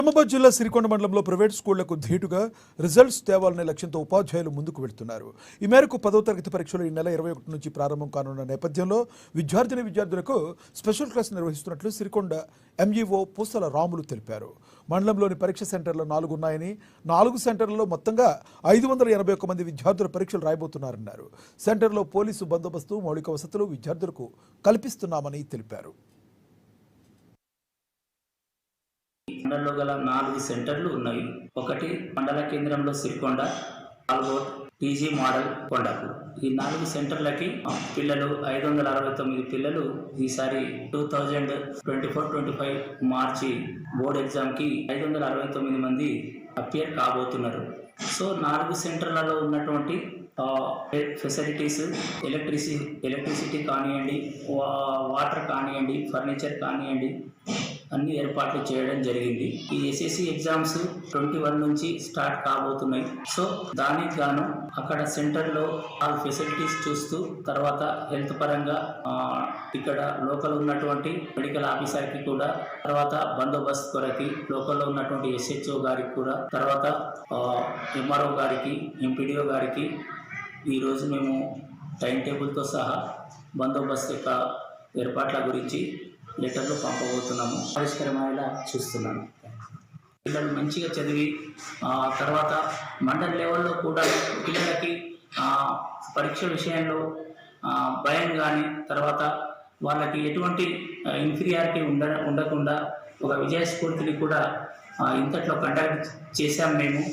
నిజామాబాద్ జిల్లా సిరికొండ మండలంలో ప్రైవేట్ స్కూళ్లకు ధీటుగా రిజల్ట్స్ తేవాలనే లక్ష్యంతో ఉపాధ్యాయులు ముందుకు వెళ్తున్నారు. ఈ మేరకు 10వ తరగతి పరీక్షలు ఈ నెల 21 నుంచి ప్రారంభం కానున్న నేపథ్యంలో విద్యార్థులకు స్పెషల్ క్లాస్ నిర్వహిస్తున్నట్లు సిరికొండ ఎంఈఓ పూసల రాములు తెలిపారు. మండలంలోని పరీక్ష సెంటర్లు 4 ఉన్నాయని, 4 సెంటర్లలో మొత్తంగా 581 మంది విద్యార్థులు పరీక్షలు రాయబోతున్నారన్నారు. సెంటర్లో పోలీసు బందోబస్తు, మౌలిక వసతులు విద్యార్థులకు కల్పిస్తున్నామని తెలిపారు. మండలంలో గల 4 సెంటర్లు ఉన్నాయి. ఒకటి మండల కేంద్రంలో సిరికొండ, పాల్గోట్, టీజీ మోడల్, కొండాపూర్. ఈ 4 సెంటర్లకి పిల్లలు 569 పిల్లలు ఈసారి 2024-25 మార్చి బోర్డ్ ఎగ్జామ్కి 569 మంది అపియర్ కాబోతున్నారు. సో 4 సెంటర్లలో ఉన్నటువంటి ఫెసిలిటీస్, ఎలక్ట్రిసిటీ కానివ్వండి, వాటర్ కానివ్వండి, ఫర్నిచర్ కానివ్వండి, అన్ని ఏర్పాట్లు చేయడం జరిగింది. ఈ ఎస్ఎస్సి ఎగ్జామ్స్ 21 నుంచి స్టార్ట్ కాబోతున్నాయి. సో దానికి గాను అక్కడ సెంటర్లో ఆ ఫెసిలిటీస్ చూస్తూ, తర్వాత హెల్త్ పరంగా ఇక్కడ లోకల్ ఉన్నటువంటి మెడికల్ ఆఫీసర్కి కూడా, తర్వాత బందోబస్తు కొరకి లోకల్లో ఉన్నటువంటి ఎస్హెచ్ఓ గారికి కూడా, తర్వాత ఎంఆర్ఓ గారికి, ఎంపీడీఓ గారికి ఈరోజు మేము టైం టేబుల్తో సహా బందోబస్తు యొక్క ఏర్పాట్ల గురించి లెటర్లు పంపబోతున్నాము. పరిష్కారమయ్యేలా చూస్తున్నాను. పిల్లలు మంచిగా చదివి తర్వాత మండల్ లెవెల్లో కూడా పిల్లలకి పరీక్ష విషయంలో భయం కానీ, తర్వాత వాళ్ళకి ఎటువంటి ఇన్ఫీరియారిటీ ఉండకుండా ఒక విజయస్ఫూర్తిని కూడా ఇంతట్లో కండక్ట్ చేశాం మేము.